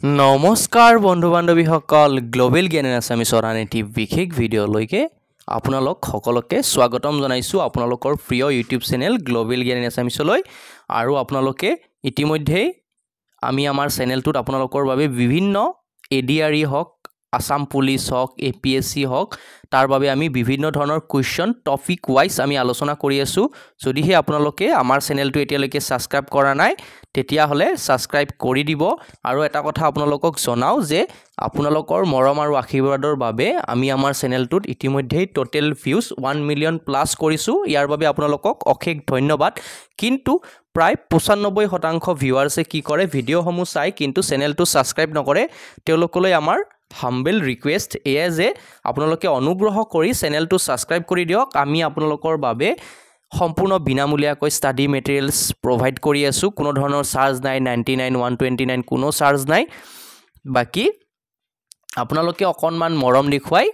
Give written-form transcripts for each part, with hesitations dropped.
নমস্কাৰ বন্ধু বান্ধৱীসকল গ্লোবেল জ্ঞান আছামিছৰ আন এটি বিশেষ ভিডিঅ'লৈকে আপোনালোক সকলোকে স্বাগতম জনাইছোঁ আপোনালোকৰ প্ৰিয় ইউটিউব চেনেল গ্লোবেল জ্ঞান আছামিছলৈ আৰু আপোনালোকে ইতিমধ্যে আমি আমাৰ চেনেলটোত আপোনালোকৰ বাবে বিভিন্ন এডিআৰই হওক আসাম পুলিচ হওক এপিএসসি হওক তাৰ বাবে আমি বিভিন্ন ধৰণৰ কোৱেশ্চন টপিক ওয়াইজ আমি আলোচনা কৰি আছো যদিহে আপোনালোকে আমাৰ চেনেলটো এতিয়ালৈকে সাবস্ক্ৰাইব কৰা নাই তেতিয়া হলে সাবস্ক্ৰাইব কৰি দিব আৰু এটা কথা আপোনালোকক জনাও যে আপোনালোকৰ মৰম আৰু আশীৰ্বাদৰ বাবে আমি আমাৰ চেনেলটোত ইতিমধ্যে টোটেল ভিউজ 1 মিলিয়ন প্লাস কৰিছো ইয়াৰ বাবে আপোনালোকক অশেষ ধন্যবাদ কিন্তু প্ৰায় 95% ভিউৱাৰ্ছে কি কৰে ভিডিঅ'সমূহ চাই কিন্তু চেনেলটো সাবস্ক্ৰাইব নকৰে তেওঁলোকলৈ আমাৰ হাম্বল ৰিকুৱেষ্ট এয়া যে আপোনালোকে অনুগ্ৰহ কৰি চেনেলটো সাবস্ক্ৰাইব কৰি দিয়ক আমি আপোনালোকৰ বাবে সম্পূৰ্ণ বিনামূলীয়াকৈ ষ্টাডি মেটেৰিয়েলছ প্ৰভাইড কৰি আছো কোনো ধৰণৰ চাৰ্জ নাই 99 129 কোনো চাৰ্জ নাই বাকি আপোনালোকে অকনমান মৰম দেখুৱাই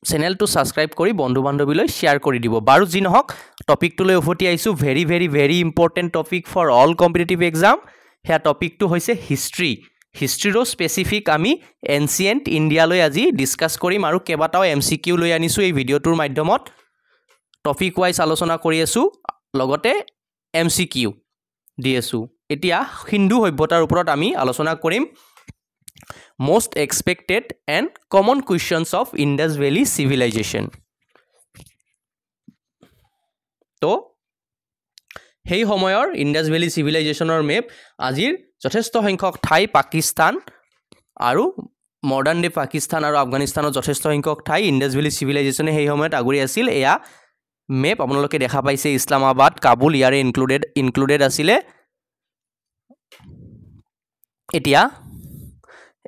চেনেলটো সাবস্ক্ৰাইব কৰি বন্ধু বান্ধৱীলৈ শেয়াৰ কৰি দিব বাৰু যি নহক টপিকটোলৈ উভতি আইছো very important topic for all competitive exam হেয়া টপিকটো হৈছে হিষ্ট্ৰীৰো স্পেসিফিক আমি এনসিয়েন্ট ইন্ডিয়ালৈ আজি ডিসকাস কৰিম আৰু কেবাটাও এমসিকিউ লৈ আনিছো এই ভিডিঅ'টোৰ মাধ্যমত টপিক ওয়াইজ আলোচনা কৰি আছো লগতে এমসিকিউ দি আছো এতিয়া হিন্দু সভ্যতাৰ ওপৰত আমি আলোচনা কৰিম most expected and common questions of Indus Valley civilization তো হেই সময়ৰ ইন্ডাস ভ্যালি সিভিলাইজেশনৰ মেপ আজিৰ যথেষ্ট সংখ্যক ঠাই পাকিস্তান আৰু মডাৰ্ন ডে পাকিস্তান আৰু আফগানিস্তানৰ যথেষ্ট সংখ্যক ঠাই ইন্ডাস ভ্যালি সিভিলাইজেশনে হেই সময়ত আগৰি আছিল এয়া মেপ আপোনালোকে দেখা পাইছে ইছলামাবাদ কাবুল ইয়াৰে ইনক্লুডেড আছিলে এতিয়া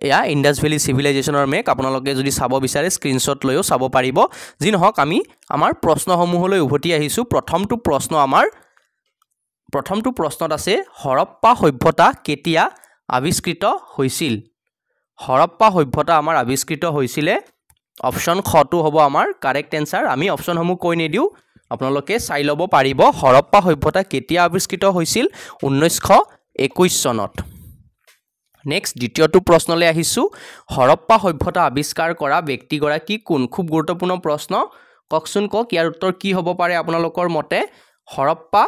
এয়া ইন্ডাস ভ্যালি সিভিলাইজেশনৰ মেপ আপোনালোকে যদি চাব বিচাৰে স্ক্ৰিনশ্বট লৈও চাব পাৰিব যি নহক আমি আমাৰ প্ৰশ্নসমূহলৈ উভতি আহিছো প্ৰথমটো প্ৰশ্নত আছে হৰপ্পা সভ্যতা কেতিয়া আৱিষ্কৃত হৈছিল হৰপ্পা সভ্যতা আমাৰ আৱিষ্কৃত হৈছিল অপচন খটো হ'ব আমাৰ কাৰেক্ট আনসাৰ আমি অপচনসমূহ কৈ নিদিও আপোনালোকে চাই লব পাৰিব হৰপ্পা সভ্যতা কেতিয়া আৱিষ্কৃত হৈছিল 1921 চনত নেক্সট দ্বিতীয়টো প্ৰশ্নলৈ আহিছো হৰপ্পা সভ্যতা আৱিষ্কাৰ কৰা ব্যক্তিগৰাকী কোন খুব গুৰুত্বপূৰ্ণ প্ৰশ্ন ককচোন কক ইয়াৰ উত্তৰ কি হ'ব পাৰে আপোনালোকৰ মতে হৰপ্পা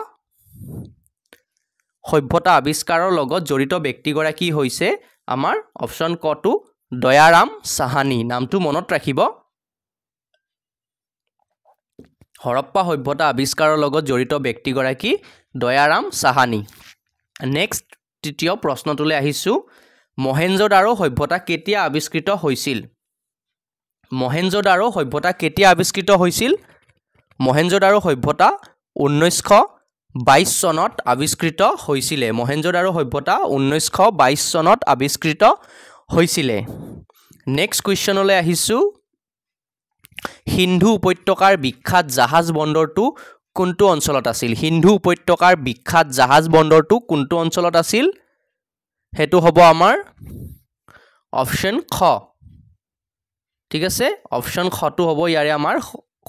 সভ্যতা আৱিষ্কাৰৰ লগত জড়িত ব্যক্তিগৰাকী হৈছে আমাৰ অপচন কটো দয়াৰাম সাহানী নামটো মনত ৰাখিব হৰপ্পা সভ্যতা আৱিষ্কাৰৰ লগত জড়িত ব্যক্তিগৰাকী দয়াৰাম সাহানী নেক্সট তৃতীয় প্ৰশ্নটোলৈ আহিছো মহেঞ্জোদাৰো সভ্যতা কেতিয়া আৱিষ্কৃত হৈছিল মহেঞ্জোদাৰো সভ্যতা কেতিয়া আৱিষ্কৃত হৈছিল মহেঞ্জোদাৰো সভ্যতা 1922 চনত আৱিষ্কৃত হৈছিল মহেঞ্জোদাৰো সভ্যতা 1922 চনত আৱিষ্কৃত হৈছিল নেক্সট কোৱেশ্চনলৈ আহিছো সিন্ধু উপত্যকাৰ বিখ্যাত জাহাজ বন্দৰটো কোনটো অঞ্চলত আছিল সিন্ধু উপত্যকাৰ বিখ্যাত জাহাজ বন্দৰটো কোনটো অঞ্চলত আছিল হেতু হ'ব আমাৰ অপচন খ ঠিক আছে অপচন খটো হ'ব ইয়াৰে আমাৰ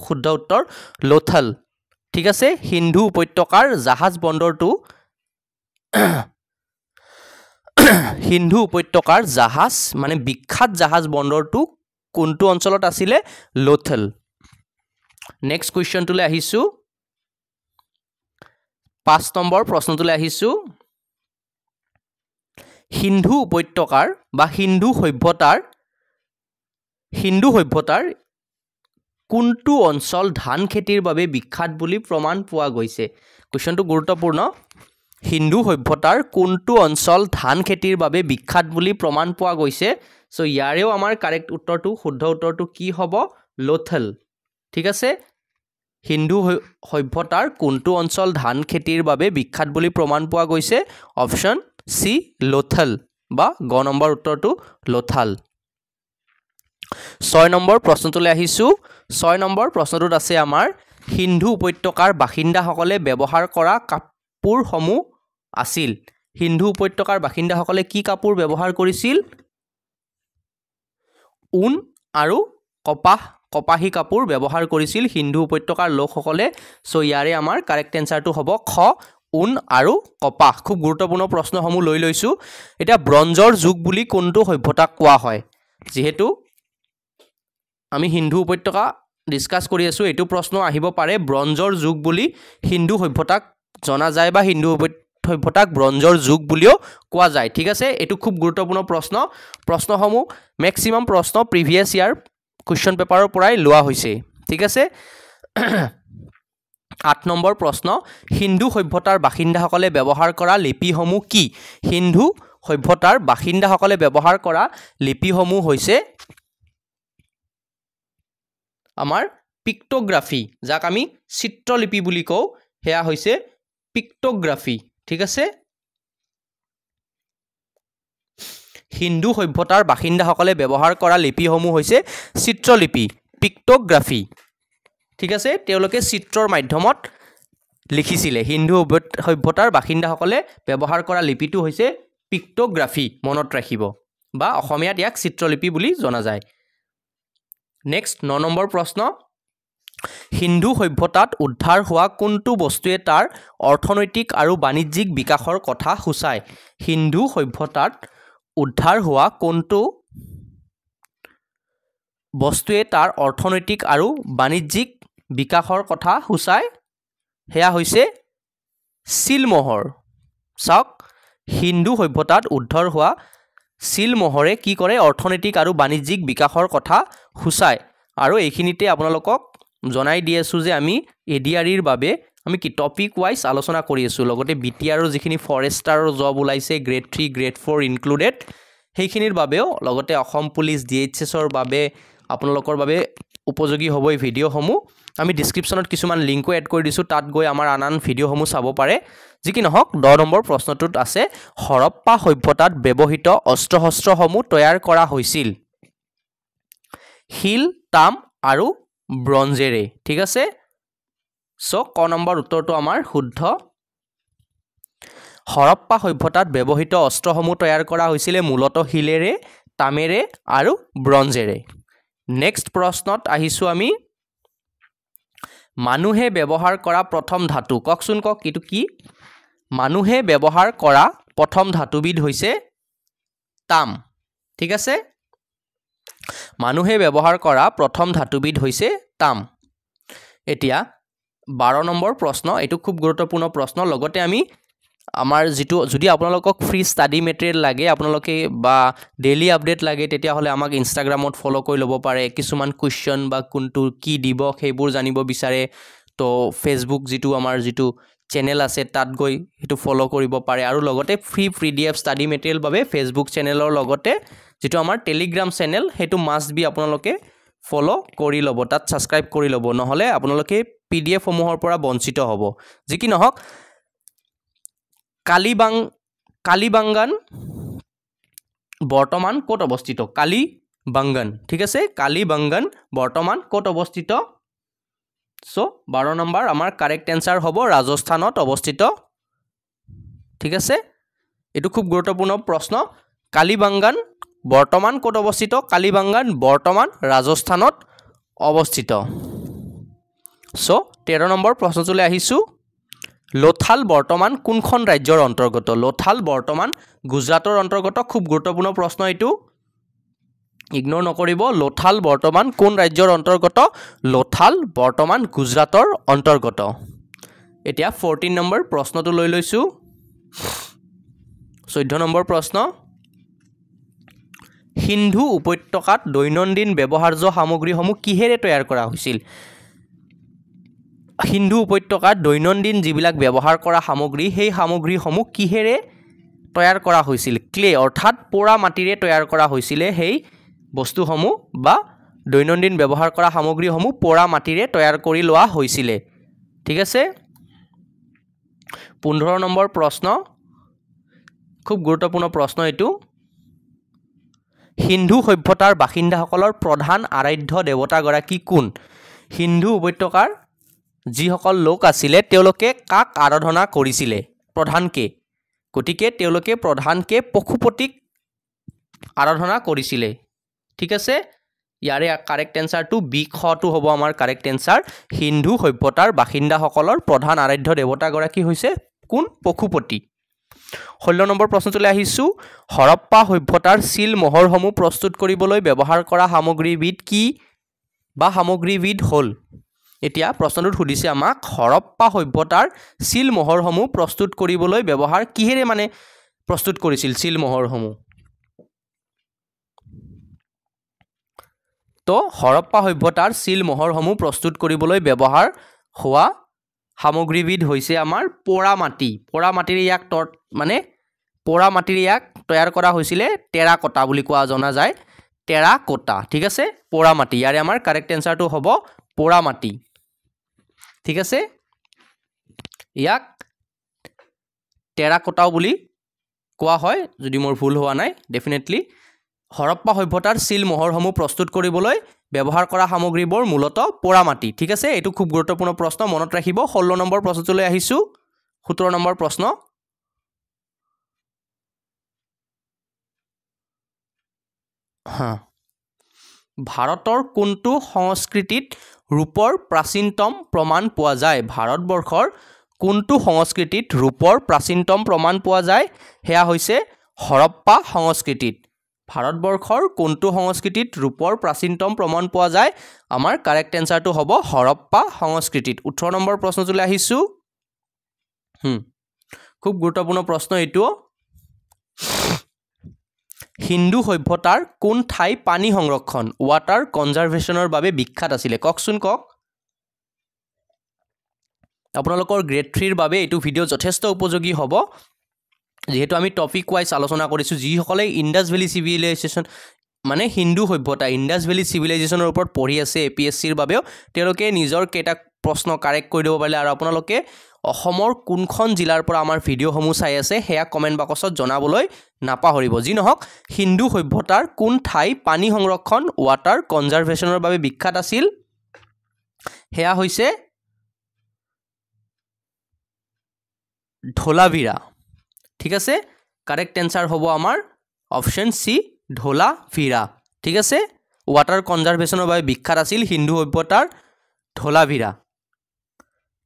শুদ্ধ উত্তৰ লোথাল ঠিক আছে সিন্ধু উপত্যকাৰ জাহাজ বন্দৰটো সিন্ধু উপত্যকাৰ জাহাজ মানে বিখ্যাত জাহাজ বন্দৰটো কোনটো অঞ্চলত আছিল লোথাল নেক্সট কোৱেশ্চনটোলৈ আহিছো 5 নম্বৰ প্ৰশ্নটোলৈ আহিছো সিন্ধু উপত্যকাৰ বা সিন্ধু সভ্যতাৰ কোনটো অঞ্চল ধান খেতিৰ বাবে বিখ্যাত বুলি প্ৰমাণ পোৱা গৈছে কোৱেশ্চনটো গুৰুত্বপূৰ্ণ সিন্ধু সভ্যতাৰ কোনটো অঞ্চল ধান খেতিৰ বাবে বিখ্যাত বুলি প্ৰমাণ পোৱা গৈছে সো ইয়াৰেও আমাৰ কাৰেক্ট উত্তৰটো শুদ্ধ উত্তৰটো কি হ'ব লোথাল ঠিক আছে হিন্দু সভ্যতাৰ কোনটো অঞ্চল ধান খেতিৰ বাবে বিখ্যাত বুলি প্ৰমাণ পোৱা গৈছে অপচন সি লোথাল বা গ নম্বৰ উত্তৰটো লোথাল 6 নম্বৰ প্ৰশ্নটোলৈ আহিছো 6 নম্বৰ প্ৰশ্নটোত আছে আমাৰ সিন্ধু উপত্যকাৰ বাসিন্দাসকলে ব্যৱহাৰ কৰা কাপোৰসমূহ আছিল সিন্ধু উপত্যকাৰ বাসিন্দাসকলে কি কাপোৰ ব্যৱহাৰ কৰিছিল ঊন আৰু কপাহী কাপোৰ ব্যৱহাৰ কৰিছিল সিন্ধু উপত্যকাৰ লোকসকলে সো ইয়াৰে আমাৰ কাৰেক্ট আনসাৰটো হ'ব খ ऊन আৰু কপাহ খুব গুৰুত্বপূৰ্ণ প্ৰশ্নসমূহ লৈ লৈছো এটা ব্ৰঞ্জৰ যুগ বুলি কোনটো সভ্যতাক কোৱা হয় যেহেতু আমি হিন্দু উপত্যকা ডিসকাস কৰি আছো এটো প্ৰশ্ন আহিব পাৰে ব্ৰঞ্জৰ যুগ বুলি হিন্দু সভ্যতাক জনা যায় বা হিন্দু সভ্যতাক ব্ৰঞ্জৰ যুগ বুলিও কোৱা যায় ঠিক আছে এটো খুব গুৰুত্বপূৰ্ণ প্ৰশ্নসমূহ ম্যাক্সিমাম প্ৰশ্ন প্ৰিভিয়াস ইয়াৰ কোৱেশ্চন পেপাৰৰ পৰাই লোৱা হৈছে ঠিক আছে 8 নম্বৰ প্ৰশ্ন হিন্দু সভ্যতাৰ বাসিন্দাসকলে ব্যৱহাৰ কৰা লিপিসমূহ কি হিন্দু সভ্যতাৰ বাসিন্দাসকলে ব্যৱহাৰ কৰা লিপিসমূহ হৈছে আমাৰ পিক্টোগ্ৰাফি যাক আমি চিত্ৰলিপি বুলি কওঁ হেয়া হৈছে পিক্টোগ্ৰাফি ঠিক আছে হিন্দু সভ্যতাৰ বাসিন্দাসকলে ব্যৱহাৰ কৰা লিপিসমূহ হৈছে চিত্ৰলিপি পিক্টোগ্ৰাফি ঠিক আছে তেওঁলোকে চিত্ৰৰ মাধ্যমত লিখিছিলে হিন্দু সভ্যতাৰ বাসিন্দাসকলে ব্যৱহাৰ কৰা লিপিটো হৈছে পিক্টোগ্ৰাফি মনত ৰাখিব বা অসমীয়াত ইয়াক চিত্ৰলিপি বুলি জনা যায় নেক্সট 9 নম্বৰ প্ৰশ্ন হিন্দু সভ্যতাত উদ্ধাৰ হোৱা কোনটো বস্তুৱে তাৰ অৰ্থনৈতিক আৰু বাণিজ্যিক বিকাশৰ কথা সূচায় হিন্দু সভ্যতাত উদ্ধাৰ হোৱা কোনটো বস্তুৱে তাৰ অৰ্থনৈতিক আৰু বাণিজ্যিক বিকাশৰ কথা সূচায় হেয়া হৈছে চিলমোহৰ চাওক হিন্দু সভ্যতাত উদ্ধাৰ হোৱা চিলমোহৰে কি কৰে অৰ্থনৈতিক আৰু বাণিজ্যিক বিকাশৰ কথা সূচায় আৰু এইখিনিতে আপোনালোকক জনাই দি আছো যে আমি এডিআৰিৰ বাবে আমি কি টপিক ওয়াইজ আলোচনা কৰি আছো লগতে বিটিআৰৰ যিখিনি ফৰেষ্টাৰৰ জব ওলাইছে গ্ৰেড 3 গ্ৰেড 4 ইনক্লুডেড সেইখিনিৰ বাবেও লগতে অসম পুলিশ ডিএইচএছৰ বাবে আপোনালোকৰ বাবে উপযোগী হ'ব এই ভিডিওসমূহ আমি ডেসক্ৰিপচনত কিছুমান লিংকো এড কৰি দিছো তাত গৈ আমাৰ আনান ভিডিওসমূহ চাব পাৰে যি কি নহওক 10 নম্বৰ প্ৰশ্নটোত আছে হৰপ্পা সভ্যতাত ব্যৱহৃত অস্ত্ৰ-শস্ত্ৰসমূহ তৈয়াৰ কৰা হৈছিল শিল তাম আৰু ব্ৰঞ্জেৰে ঠিক আছে সো ক নম্বৰ উত্তৰটো আমাৰ শুদ্ধ হৰপ্পা সভ্যতাত ব্যৱহৃত অস্ত্ৰসমূহ তৈয়াৰ কৰা হৈছিল মূলত শিলেৰে তামেৰে আৰু ব্ৰঞ্জেৰে নেক্সট প্ৰশ্নত আহিছো আমি মানুহে ব্যৱহাৰ কৰা প্ৰথম ধাতু ককচোন কক কিটো কি মানুহে ব্যৱহাৰ কৰা প্ৰথম ধাতুবিধ হৈছে তাম ঠিক আছে মানুহে ব্যৱহাৰ কৰা প্ৰথম ধাতুবিধ হৈছে তাম এতিয়া 12 নম্বৰ প্ৰশ্ন এটো খুব গুৰুত্বপূৰ্ণ প্ৰশ্ন লগতে আমি আমাৰ যেটো যদি আপোনালোকক ফ্ৰী ষ্টাডি মেটেৰিয়েল লাগে আপোনালোকে বা ডেইলি আপডেট লাগে তেতিয়া হলে আমাক ইনষ্টাগ্ৰামত ফলো কৰি লব পাৰে কিছুমান কোৱেশ্চন বা কোনটো কি দিব সেইবোৰ জানিব বিচাৰে তো ফেসবুক যেটো আমাৰ যেটো চেনেল আছে তাত গৈ হেতু ফলো কৰিব পাৰে আৰু লগতে ফ্ৰী পিডিএফ ষ্টাডি মেটেৰিয়েল বাবে ফেসবুক চেনেলৰ লগতে যেটো আমাৰ টেলিগ্ৰাম চেনেল হেতু মাষ্ট বি আপোনালোকে ফলো কৰি লব তাত সাবস্ক্ৰাইব কৰি লব নহলে আপোনালোকে পিডিএফ সমূহৰ পৰা বঞ্চিত হ'ব যি কি নহওক কালিবাঙ্গান বৰ্তমান ক'ত অৱস্থিত কালিবাঙ্গান ঠিক আছে কালিবাঙ্গান বৰ্তমান ক'ত অৱস্থিত সো 12 নম্বৰ আমাৰ কাৰেক্ট আনসাৰ হ'ব ৰাজস্থানত অৱস্থিত ঠিক আছে এটো খুব গুৰুত্বপূৰ্ণ প্ৰশ্ন কালিবাঙ্গান বৰ্তমান ক'ত অৱস্থিত কালিবাঙ্গান বৰ্তমান ৰাজস্থানত অৱস্থিত সো 13 নম্বৰ প্ৰশ্নটোলৈ আহিছো লোথাল বৰ্তমান কোনখন ৰাজ্যৰ অন্তৰ্গত লোথাল বৰ্তমান গুজৰাটৰ অন্তৰ্গত খুব গুৰুত্বপূৰ্ণ প্ৰশ্ন এটো ইগনোৰ নকৰিব লোথাল বৰ্তমান কোন ৰাজ্যৰ অন্তৰ্গত লোথাল বৰ্তমান গুজৰাটৰ অন্তৰ্গত এতিয়া 14 নম্বৰ প্ৰশ্নটো লৈ লৈছো 14 নম্বৰ প্ৰশ্ন সিন্ধু উপত্যকাত দৈনন্দিন ব্যৱহাৰ্য সামগ্ৰীসমূহ কিহেৰে তৈয়াৰ কৰা হৈছিল হিন্দু উপত্যকাত দৈনন্দিন যিবিলাক ব্যৱহাৰ কৰা সামগ্ৰী সেই সামগ্ৰীসমূহ কিহেৰে তৈয়াৰ কৰা হৈছিল ক্লে অৰ্থাৎ পোৰা মাটিৰে তৈয়াৰ কৰা হৈছিল সেই বস্তুসমূহ বা দৈনন্দিন ব্যৱহাৰ কৰা সামগ্ৰীসমূহ পোৰা মাটিৰে তৈয়াৰ কৰি লোৱা হৈছিল ঠিক আছে 15 নম্বৰ প্ৰশ্ন খুব গুৰুত্বপূৰ্ণ প্ৰশ্ন এটো হিন্দু সভ্যতাৰ বাসিন্দাসকলৰ প্ৰধান আৰাধ্য দেৱতা গৰাকী কোন হিন্দু উপত্যকাৰ যিসকল লোক আছিলে তেওঁলোকে কাক আৰাধনা কৰিছিলে প্ৰধানকে গটিকে তেওঁলোকে প্ৰধানকে পশুপতিক আৰাধনা কৰিছিলে ঠিক আছে ইয়াৰে কাৰেক্ট আনসাৰটো বি খটো হ'ব আমাৰ কাৰেক্ট আনসাৰ হিন্দু সভ্যতাৰ বাসিন্দাসকলৰ প্ৰধান আৰাধ্য দেৱতা গৰাকী হৈছে কোন পশুপতি 16 নম্বৰ প্ৰশ্নটোলৈ আহিছো হৰপ্পা সভ্যতাৰ চিল মোহৰসমূহ প্ৰস্তুত কৰিবলৈ ব্যৱহাৰ কৰা সামগ্ৰীবিধ কি বা সামগ্ৰীবিধ হল এতিয়া প্ৰশ্নটোত সুধিছে আমাক হৰপ্পা সভ্যতাৰ চিল মোহৰসমূহ প্ৰস্তুত কৰিবলৈ ব্যৱহাৰ কিহেৰে মানে প্ৰস্তুত কৰিছিল চিল মোহৰসমূহ তো হৰপ্পা সভ্যতাৰ চিল মোহৰসমূহ প্ৰস্তুত কৰিবলৈ ব্যৱহাৰ হোৱা সামগ্ৰীবিধ হৈছে আমাৰ পোৰা মাটিৰে ইয়াক মানে পোৰা মাটিৰে ইয়াক তৈয়াৰ কৰা হৈছিল টেৰাকোটা বুলি কোৱা জনা যায় টেৰাকোটা ঠিক আছে পোৰা মাটি ইয়াৰে আমাৰ কাৰেক্ট আনসাৰটো হ'ব পোৰা মাটি ঠিক আছে ইয়াক টেৰাকোটাও বুলি কোৱা হয় যদি মোৰ ভুল হোৱা নাই ডেফিনেটলি হৰপ্পা সভ্যতাৰ চিল মোহৰসমূহ প্ৰস্তুত কৰিবলৈ ব্যৱহাৰ কৰা সামগ্ৰীবোৰ মূলতঃ পোৰা মাটি ঠিক আছে এটো খুব গুৰুত্বপূৰ্ণ প্ৰশ্ন মনত ৰাখিব 16 নম্বৰ প্ৰশ্নটোলৈ আহিছো 17 নম্বৰ প্ৰশ্ন ভাৰতৰ কোনটো সংস্কৃতিত ৰূপৰ প্ৰাচীনতম প্ৰমাণ পোৱা যায় ভাৰতবৰ্ষৰ কোনটো সংস্কৃতিত ৰূপৰ প্ৰাচীনতম প্ৰমাণ পোৱা যায় হেয়া হৈছে হৰপ্পা সংস্কৃতিত ভাৰতবৰ্ষৰ কোনটো সংস্কৃতিত ৰূপৰ প্ৰাচীনতম প্ৰমাণ পোৱা যায় আমাৰ কাৰেক্ট আনসাৰটো হ'ব হৰপ্পা সংস্কৃতিত 18 নম্বৰ প্ৰশ্নটোলৈ আহিছো খুব গুৰুত্বপূৰ্ণ প্ৰশ্ন এটো হিন্দু সভ্যতাৰ কোন ঠাই পানী সংৰক্ষণ ওয়াটাৰ কনজাৰভেশনৰ বাবে বিখ্যাত আছিল ককচোন কক আপোনালোকৰ গ্ৰেড 3 ৰ বাবে এটো ভিডিও যথেষ্ট উপযোগী হ'ব যেহেতু আমি টপিক ওয়াইজ আলোচনা কৰিছো যি সকলে ইন্ডাস ভ্যালি সিভিলাইজেশন মানে হিন্দু সভ্যতা ইন্ডাস ভ্যালি সিভিলাইজেশনৰ ওপৰত পঢ়ি আছে এপিএসসি ৰ বাবেও তেওঁলোকে নিজৰ কেটা প্ৰশ্ন কাৰেক্ট কৰি দিব পাৰিলে আৰু আপোনালোকে অসমৰ কোনখন জিলাৰ পৰা আমাৰ ভিডিওসমূহ চাই আছে হেয়া কমেন্ট বক্সত জনাবলৈ নাপাহৰিব যি নহক হিন্দু সভ্যতাৰ কোন ঠাই পানী সংৰক্ষণ ওয়াটাৰ কনজাৰভেশনৰ বাবে বিখ্যাত আছিল হেয়া হৈছে ধোলাভিৰা ঠিক আছে কাৰেক্ট आंसर হ'ব আমাৰ অপশন সি ধোলাভিৰা ঠিক আছে ওয়াটাৰ কনজাৰভেশনৰ বাবে বিখ্যাত আছিল হিন্দু সভ্যতাৰ ধোলাভিৰা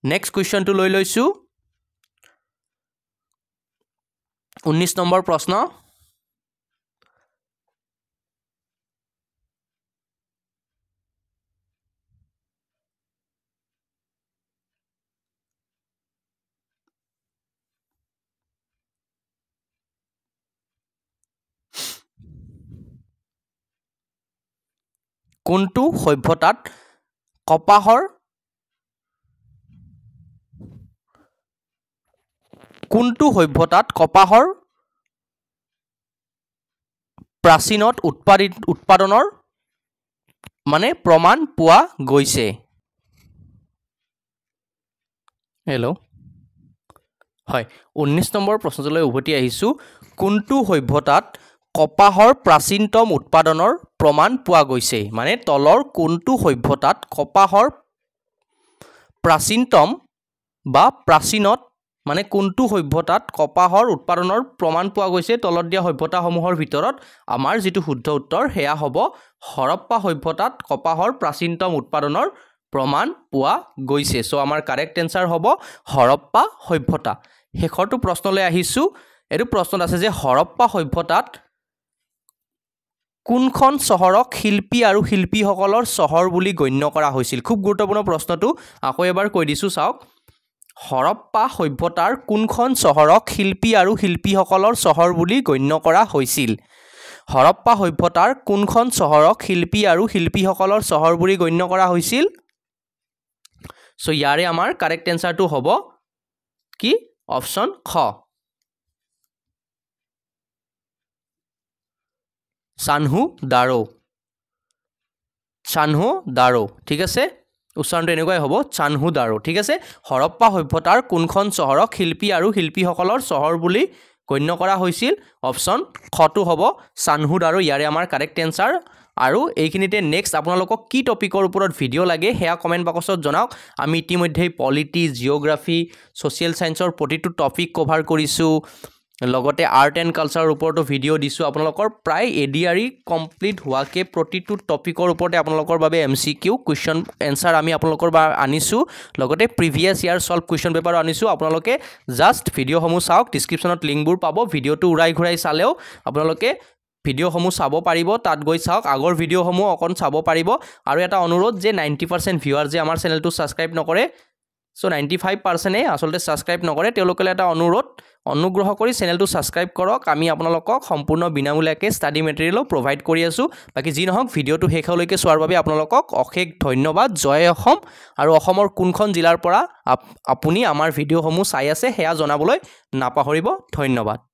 নেক্সট কোৱেশ্চন টু লৈ লৈছো 19 নম্বৰ প্ৰশ্ন কোনটো সভ্যতাত কপাহৰ প্ৰাচীনত উৎপাদনৰ মানে প্ৰমাণ পোৱা গৈছে হেল্ল হয় 19 নম্বৰ প্ৰশ্নলৈ উভতি আহিছো কোনটো সভ্যতাত কপাহৰ প্ৰাচীনতম উৎপাদনৰ প্ৰমাণ পোৱা গৈছে মানে তলৰ কোনটো সভ্যতাত কপাহৰ প্ৰাচীনতম বা প্ৰাচীনত মানে কোনটো সভ্যতাত কপাহৰ উৎপাদনৰ প্ৰমাণ পোৱা গৈছে তলত দিয়া সভ্যতাসমূহৰ ভিতৰত আমাৰ যেটো শুদ্ধ উত্তৰ হেয়া হ'ব হৰপ্পা সভ্যতাত কপাহৰ প্ৰাচীনতম উৎপাদনৰ প্ৰমাণ পোৱা গৈছে সো আমাৰ কাৰেক্ট आंसर হ'ব হৰপ্পা সভ্যতা হেখৰটো প্ৰশ্নলৈ আহিছো এটো প্ৰশ্নত আছে যে হৰপ্পা সভ্যতাত কোনখন চহৰক শিল্পী আৰু শিল্পীসকলৰ চহৰ বুলি গণ্য কৰা হৈছিল খুব গুৰুত্বপূৰ্ণ প্ৰশ্নটো আকৌ এবাৰ কৈ দিছো চাওক হৰপ্পা সভ্যতাৰ কোনখন চহৰক শিল্পী আৰু শিল্পীসকলৰ চহৰ বুলি গণ্য কৰা হৈছিল হৰপ্পা সভ্যতাৰ কোনখন চহৰক শিল্পী আৰু শিল্পীসকলৰ চহৰ বুলি গণ্য কৰা হৈছিল সো ইয়াৰে আমাৰ কাৰেক্ট आंसरটো হ'ব কি অপশন খ চানহু দাৰো ঠিক আছে উচ্চাৰণটো এনেকৈ হ'ব চানহু দাৰো ঠিক আছে হৰপ্পা সভ্যতাৰ কোনখন চহৰক শিল্পী আৰু শিল্পীসকলৰ চহৰ বুলি গণ্য কৰা হৈছিল অপশন খটো হ'ব চানহু দাৰো ইয়াৰে আমাৰ কাৰেক্ট आंसर আৰু এইখিনিতে নেক্সট আপোনালোকক কি টপিকৰ ওপৰত ভিডিও লাগে হেয়া কমেন্ট বক্সত জনাওক আমি ইতিমধ্যে পলিটি জিওগ্ৰাফি সোশ্যাল সায়েন্সৰ প্ৰতিটো টপিক কভাৰ কৰিছো লগতে আৰ্ট এণ্ড কালচাৰৰ ওপৰতো ভিডিঅ' দিছোঁ আপোনালোকৰ প্ৰায় এডিআৰই কমপ্লিট হোৱাকৈ প্ৰতিটো টপিকৰ ওপৰতে আপোনালোকৰ বাবে MCQ কুৱেশ্যন এনচাৰ আমি আপোনালোকৰ আনিছোঁ লগতে প্ৰিভিয়াছ ইয়াৰ সলভ কুৱেশ্যন পেপাৰো আনিছোঁ আপোনালোকে জাষ্ট ভিডিঅ'সমূহ চাওক ডিছক্ৰিপশ্যনত লিংকবোৰ পাব ভিডিঅ'টো উৰাই ঘূৰাই চালেও আপোনালোকে ভিডিঅ'সমূহ চাব পাৰিব তাত গৈ চাওক আগৰ ভিডিঅ'সমূহ অকণ চাব পাৰিব আৰু এটা অনুৰোধ যে 90% ভিউৱাৰ যে আমাৰ চেনেলটো ছাবস্ক্ৰাইব নকৰে সো 95%এ আসলতে ছাবস্ক্ৰাইব নকৰে তেওঁলোকলে এটা অনুগ্ৰহ কৰি চেনেলটো ছাবস্ক্ৰাইব কৰক আমি আপোনালোকক সম্পূৰ্ণ বিনামূলীয়াকৈ ষ্টাডি মেটেৰিয়েলো প্ৰভাইড কৰি আছোঁ বাকি যি নহওক ভিডিঅ'টো শেষলৈকে চোৱাৰ বাবে আপোনালোকক অশেষ ধন্যবাদ জয় অসম আৰু অসমৰ কোনখন জিলাৰ পৰা আপুনি আমাৰ ভিডিঅ'সমূহ চাই আছে হেয়া জনাবলৈ নাপাহৰিব ধন্যবাদ